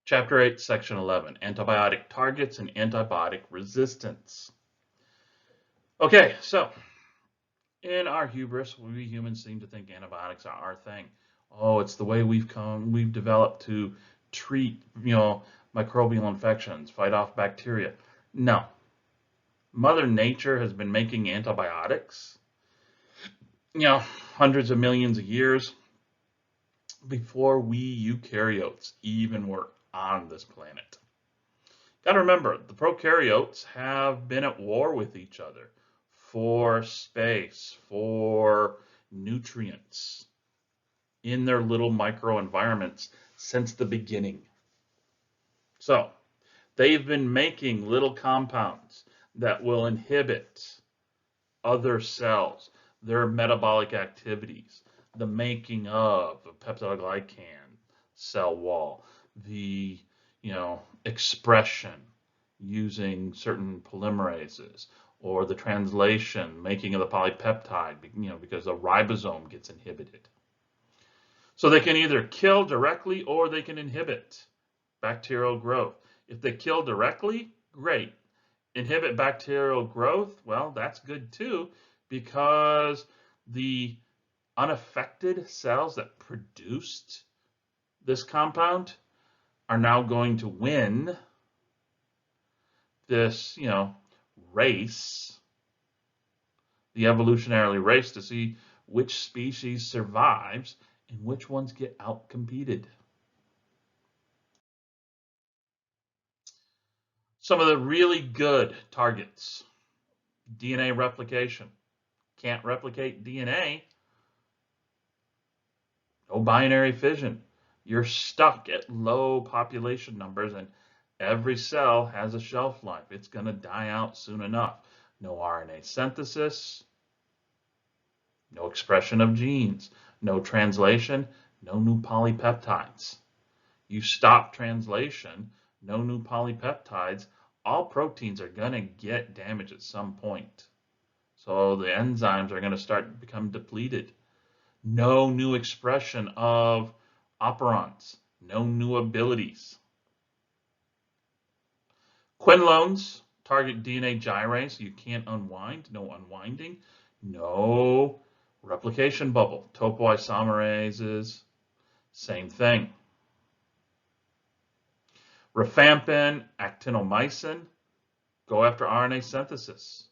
Chapter 8, Section 11, Antibiotic Targets and Antibiotic Resistance. Okay, so in our hubris, we humans seem to think antibiotics are our thing. Oh, it's the way we've developed to treat, microbial infections, fight off bacteria. No. Mother Nature has been making antibiotics, hundreds of millions of years before we eukaryotes even were on this planet. Got to remember, the prokaryotes have been at war with each other for space, for nutrients in their little microenvironments since the beginning. So, they've been making little compounds that will inhibit other cells, their metabolic activities, the making of a peptidoglycan cell wall, the expression using certain polymerases, or the translation, making of the polypeptide, because the ribosome gets inhibited. So they can either kill directly or they can inhibit bacterial growth. If they kill directly, great. Inhibit bacterial growth, well, that's good too, because the unaffected cells that produced this compound are now going to win this, race, the evolutionary race, to see which species survives and which ones get outcompeted. Some of the really good targets: DNA replication. Can't replicate DNA. No binary fission. You're stuck at low population numbers, and every cell has a shelf life. It's going to die out soon enough. No RNA synthesis, no expression of genes, no translation, no new polypeptides. You stop translation, no new polypeptides, all proteins are going to get damaged at some point. So the enzymes are going to start to become depleted. No new expression of operons, no new abilities. Quinolones target DNA gyrase. You can't unwind, no unwinding, no replication bubble. Topoisomerases, same thing. Rifampin, actinomycin, go after RNA synthesis.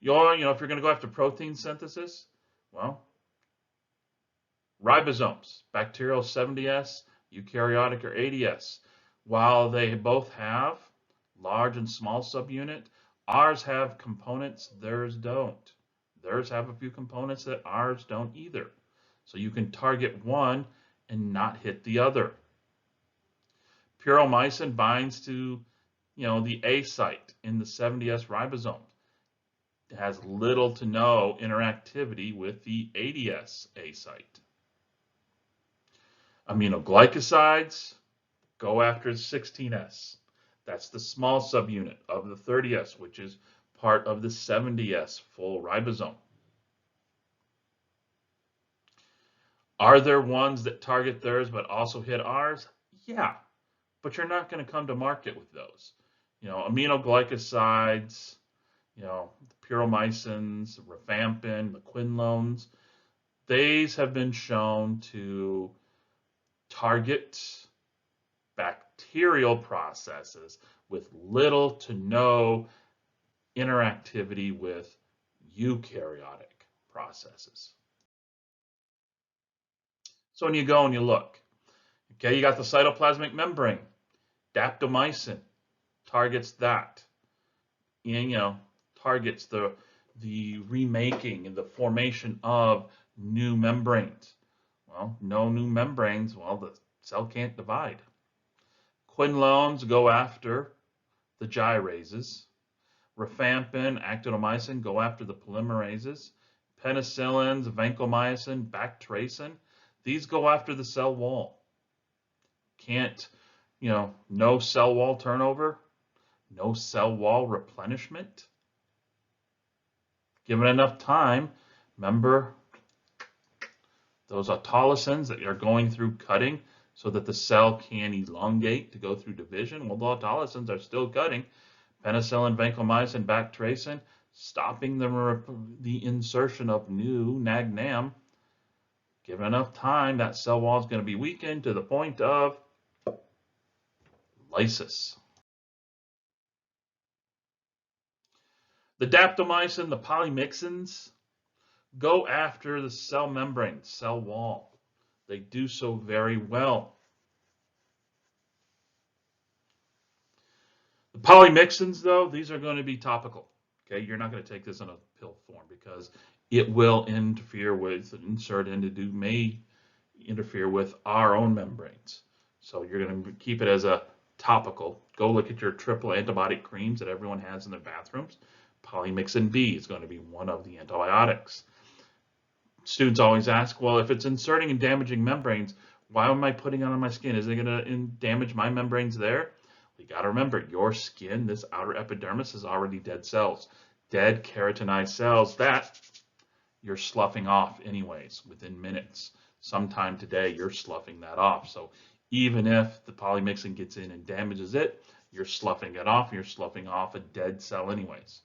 If you're going to go after protein synthesis, well, ribosomes, bacterial 70S, eukaryotic or 80S. While they both have large and small subunit, ours have components, theirs don't. Theirs have a few components that ours don't either. So you can target one and not hit the other. Puromycin binds to, the A site in the 70S ribosome. It has little to no interactivity with the 80S A site. Aminoglycosides, go after the 16S. That's the small subunit of the 30S, which is part of the 70S full ribosome. Are there ones that target theirs but also hit ours? Yeah, but you're not going to come to market with those. Aminoglycosides, the puromycins, rifampin, the quinolones, these have been shown to target bacterial processes with little to no interactivity with eukaryotic processes. So when you go and you look, okay, you got the cytoplasmic membrane. Daptomycin targets that. Targets the remaking and the formation of new membranes. Well, no new membranes, well, the cell can't divide. Quinolones go after the gyrases. Rifampin, actinomycin go after the polymerases. Penicillins, vancomycin, bactracin, these go after the cell wall. Can't, no cell wall turnover, no cell wall replenishment. Given enough time, remember those autolysins that are going through cutting, so that the cell can elongate to go through division. Well, the autolysins are still cutting. Penicillin, vancomycin, bactracin, stopping the insertion of new NAG-NAM. Given enough time, that cell wall is going to be weakened to the point of lysis. The daptomycin, the polymyxins, go after the cell membrane, cell wall. They do so very well. The polymyxins, though, these are going to be topical. Okay, you're not going to take this in a pill form because it will interfere with, may interfere with our own membranes. So you're going to keep it as a topical. Go look at your triple antibiotic creams that everyone has in their bathrooms. Polymyxin B is going to be one of the antibiotics. Students always ask, well, if it's inserting and damaging membranes, why am I putting it on my skin? Is it going to damage my membranes there? You got to remember, your skin, this outer epidermis, is already dead cells, dead keratinized cells that you're sloughing off anyways within minutes. Sometime today, you're sloughing that off. So even if the polymyxin gets in and damages it, you're sloughing it off. You're sloughing off a dead cell anyways.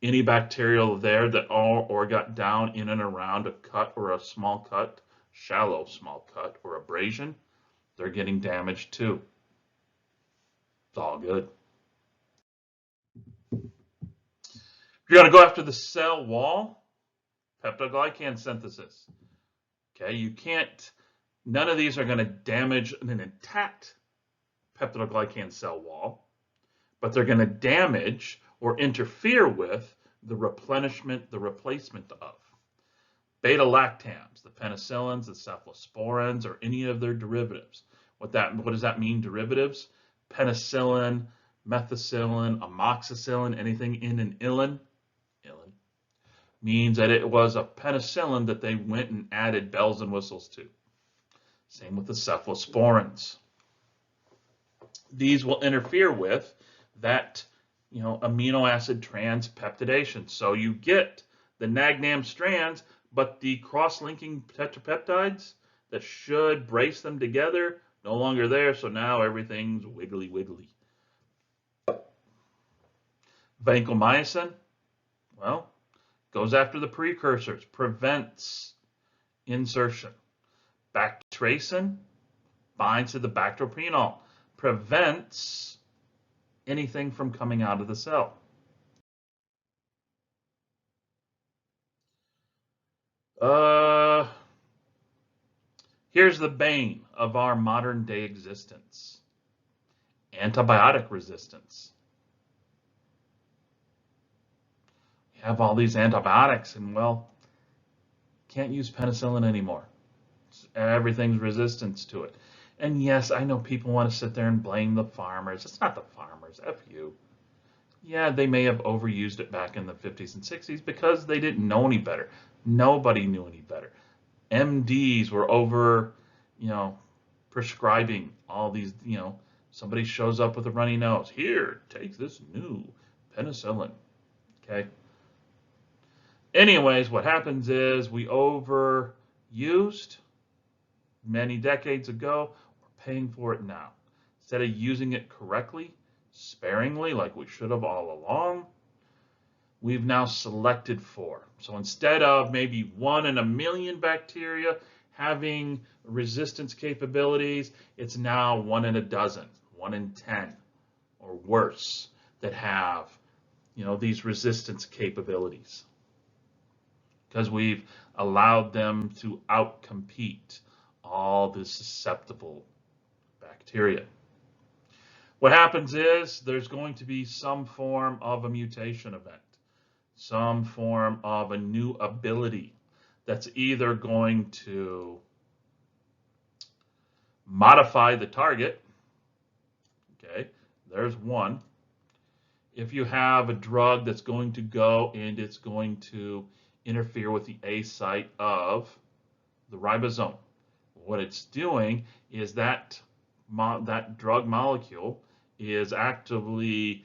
Any bacterial there that got down in and around a cut or a small cut, shallow small cut or abrasion, they're getting damaged too. It's all good. If you're going to go after the cell wall, peptidoglycan synthesis. Okay, you can't, none of these are going to damage an intact peptidoglycan cell wall, but they're going to damage or interfere with the replenishment, the replacement of beta-lactams, the penicillins, the cephalosporins, or any of their derivatives. What does that mean, derivatives? Penicillin, methicillin, amoxicillin, anything in an illin means that it was a penicillin that they went and added bells and whistles to. Same with the cephalosporins. These will interfere with that, amino acid transpeptidation. So you get the NAG-NAM strands, but the cross-linking tetrapeptides that should brace them together, no longer there. So now everything's wiggly. Vancomycin, well, goes after the precursors, prevents insertion. Bactracin binds to the bacteriopreenol, prevents anything from coming out of the cell. Here's the bane of our modern day existence. Antibiotic resistance. We have all these antibiotics and, well, can't use penicillin anymore. Everything's resistance to it. And yes, I know people want to sit there and blame the farmers. It's not the farmers, F you. Yeah, they may have overused it back in the 50s and 60s because they didn't know any better. Nobody knew any better. MDs were over, prescribing all these, somebody shows up with a runny nose. Here, take this new penicillin. Okay. Anyways, what happens is we overused many decades ago. We're paying for it now. Instead of using it correctly, sparingly, like we should have all along, we've now selected for. So instead of maybe 1 in a million bacteria having resistance capabilities, it's now 1 in a dozen, 1 in 10, or worse, that have, these resistance capabilities. Because we've allowed them to outcompete all the susceptible bacteria. What happens is there's going to be some form of a mutation event, some form of a new ability that's either going to modify the target. Okay, there's one. If you have a drug that's going to go and it's going to interfere with the A site of the ribosome, what it's doing is that drug molecule is actively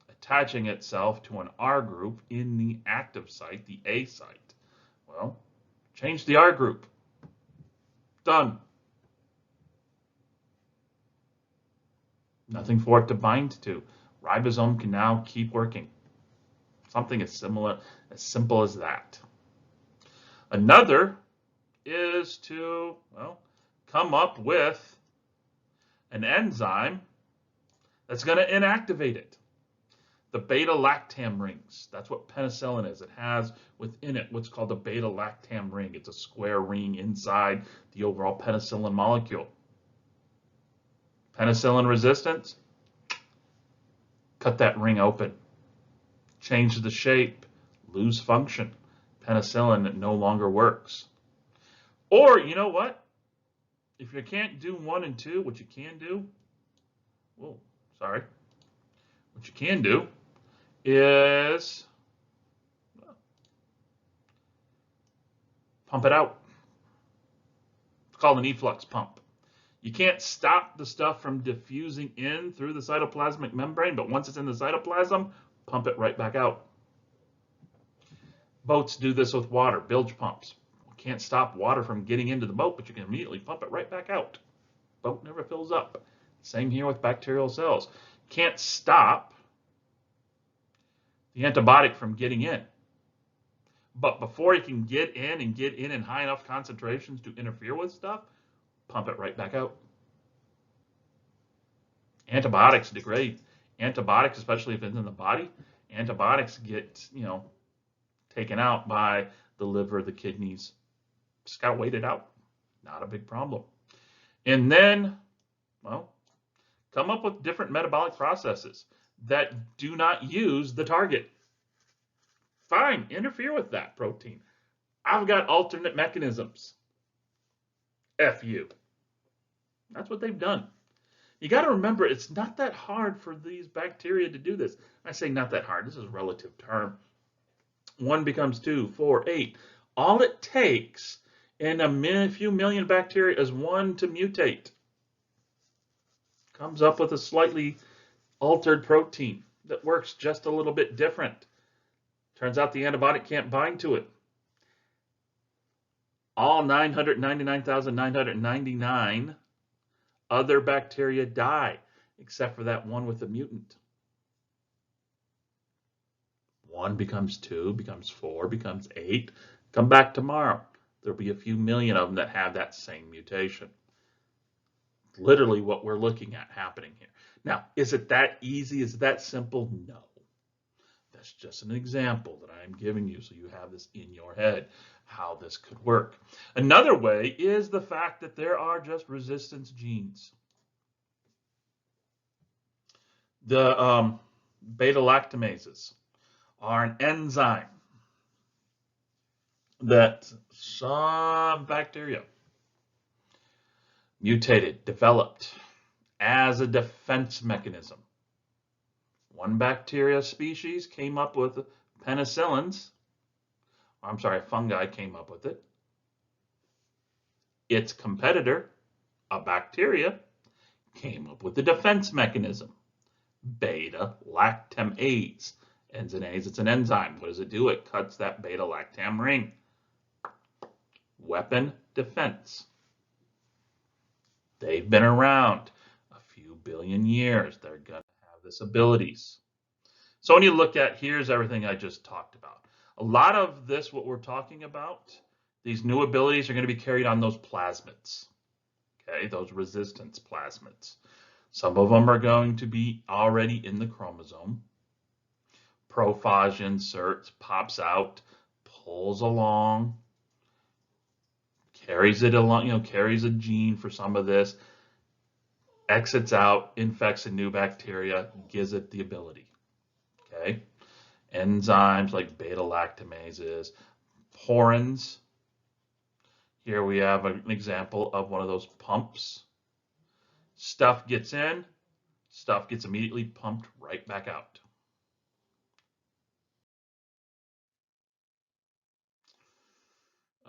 attaching itself to an R group in the active site, the A site. Well, change the R group. Done. Nothing for it to bind to. Ribosome can now keep working. Something as simple as that. Another is to, well, come up with an enzyme that's going to inactivate it. The beta-lactam rings. That's what penicillin is. It has within it what's called a beta-lactam ring. It's a square ring inside the overall penicillin molecule. Penicillin resistance, cut that ring open. Change the shape, lose function. Penicillin no longer works. Or, you know what? If you can't do 1 and 2, what you can do, what you can do is pump it out. It's called an efflux pump. You can't stop the stuff from diffusing in through the cytoplasmic membrane, but once it's in the cytoplasm, pump it right back out. Boats do this with water, bilge pumps. You can't stop water from getting into the boat, but you can immediately pump it right back out. Boat never fills up. Same here with bacterial cells. Can't stop the antibiotic from getting in. But before it can get in high enough concentrations to interfere with stuff, pump it right back out. Antibiotics degrade. Antibiotics, especially if it's in the body, antibiotics get, taken out by the liver, the kidneys. Just got to wait it out. Not a big problem. And then, well, come up with different metabolic processes that do not use the target. Fine, interfere with that protein. I've got alternate mechanisms. F you. That's what they've done. You got to remember, it's not that hard for these bacteria to do this. I say not that hard. This is a relative term. 1 becomes 2, 4, 8. All it takes in a few million bacteria is 1 to mutate. Comes up with a slightly altered protein that works just a little bit different. Turns out the antibiotic can't bind to it. All 999,999 other bacteria die, except for that one with the mutant. 1 becomes 2, becomes 4, becomes 8. Come back tomorrow. There'll be a few million of them that have that same mutation. Literally what we're looking at happening here. Now, is it that easy? Is it that simple? No. That's just an example that I'm giving you so you have this in your head, how this could work. Another way is the fact that there are just resistance genes. The Beta-Lactamases are an enzyme that some bacteria mutated, developed as a defense mechanism. One bacteria species came up with penicillins. I'm sorry, fungi came up with it. Its competitor, a bacteria, came up with the defense mechanism. Beta-lactamase. Enzinase, it's an enzyme. What does it do? It cuts that beta-lactam ring. Weapon defense. They've been around a few billion years. They're going to have this abilities. So when you look at, here's everything I just talked about. A lot of this, what we're talking about, these new abilities are going to be carried on those plasmids. Okay, those resistance plasmids. Some of them are going to be already in the chromosome. Prophage inserts, pops out, pulls along, carries it along, carries a gene for some of this, exits out, infects a new bacteria, gives it the ability. Okay, enzymes like beta-lactamases, porins. Here we have an example of one of those pumps. Stuff gets in, stuff gets immediately pumped right back out.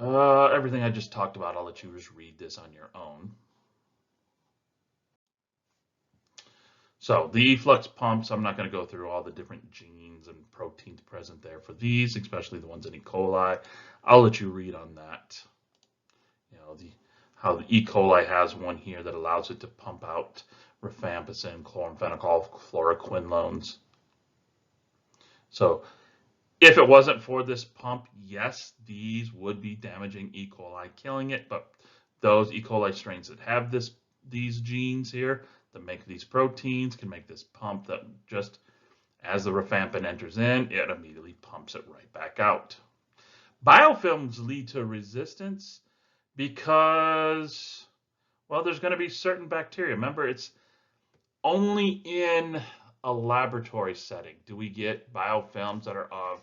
Everything I just talked about, I'll let you just read this on your own. So the efflux pumps, I'm not going to go through all the different genes and proteins present there for these, especially the ones in E. coli. I'll let you read on that. how the E. coli has one here that allows it to pump out rifampicin, chloramphenicol, fluoroquinolones. So if it wasn't for this pump, yes, these would be damaging E. coli, killing it, but those E. coli strains that have these genes here that make these proteins can make this pump that just as the rifampin enters in, it immediately pumps it right back out. Biofilms lead to resistance because, well, there's going to be certain bacteria. Remember, it's only in a laboratory setting do we get biofilms that are of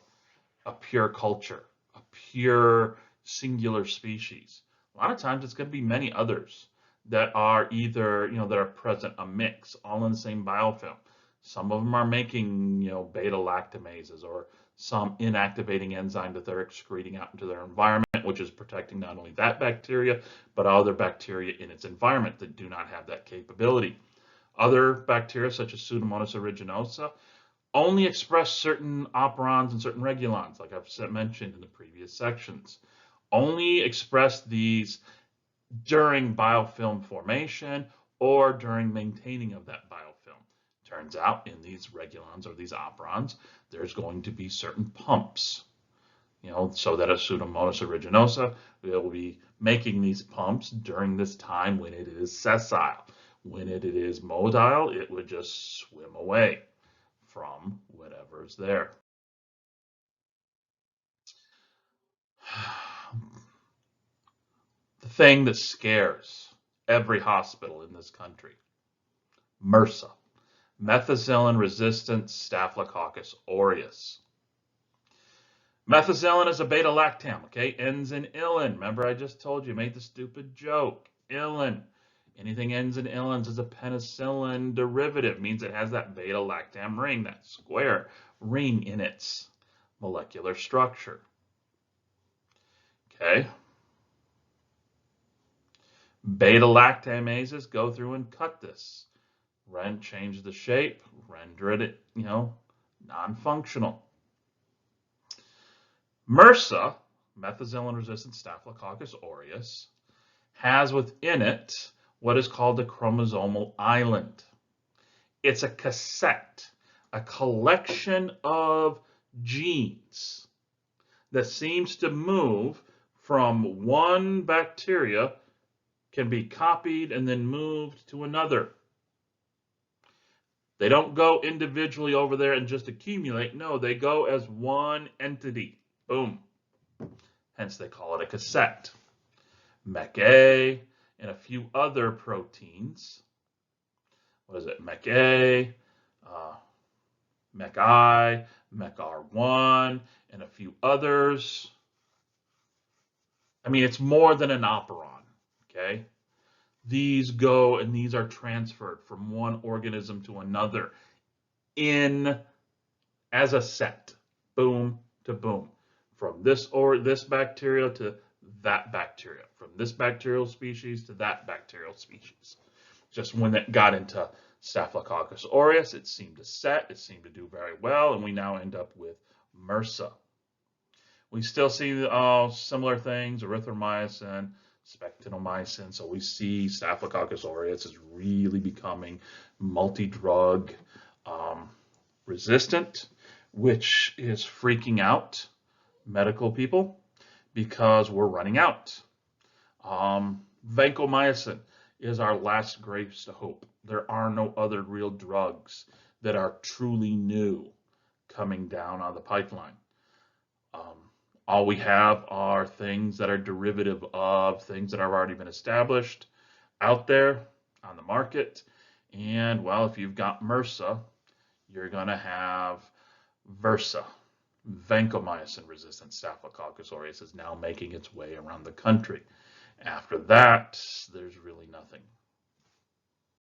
a pure culture, a pure singular species. A lot of times it's going to be many others that are either, that are present, a mix, all in the same biofilm. Some of them are making, beta-lactamases or some inactivating enzyme that they're excreting out into their environment, which is protecting not only that bacteria, but other bacteria in its environment that do not have that capability. Other bacteria, such as Pseudomonas aeruginosa, only express certain operons and certain regulons, like I've mentioned in the previous sections. Only express these during biofilm formation or during maintaining of that biofilm. Turns out in these regulons or these operons, there's going to be certain pumps, so that a Pseudomonas aeruginosa will be making these pumps during this time when it is sessile. When it is motile, it would just swim away from whatever's there. The thing that scares every hospital in this country, MRSA, Methicillin Resistant Staphylococcus aureus. Methicillin is a beta-lactam, okay? Ends in -ilin. Remember I just told you, made the stupid joke. -ilin. Anything ends in -ilins is a penicillin derivative. Means it has that beta-lactam ring, that square ring in its molecular structure. Okay? Beta-lactamases go through and cut this. Change the shape, render it, non-functional. MRSA, methicillin-resistant Staphylococcus aureus, has within it what is called a chromosomal island. It's a cassette, a collection of genes that seems to move from one bacteria, can be copied and then moved to another. They don't go individually over there and just accumulate. No, they go as one entity. Boom. Hence they call it a cassette. MEC-A and a few other proteins. What is it? MEC-A, MEC-I, MEC-R1, and a few others. I mean, it's more than an operon, okay? These go and these are transferred from one organism to another as a set, boom to boom, from this bacteria to that bacteria, from this bacterial species to that bacterial species. Just when it got into Staphylococcus aureus, it seemed to set, it seemed to do very well, and we now end up with MRSA. We still see similar things, erythromycin, spectinomycin. So we see Staphylococcus aureus is really becoming multi-drug resistant, which is freaking out medical people because we're running out. Vancomycin is our last grace to hope. There are no other real drugs that are truly new coming down on the pipeline. All we have are things that are derivative of things that have already been established out there on the market. And, well, if you've got MRSA, you're going to have VRSA. Vancomycin resistant Staphylococcus aureus is now making its way around the country. After that, there's really nothing.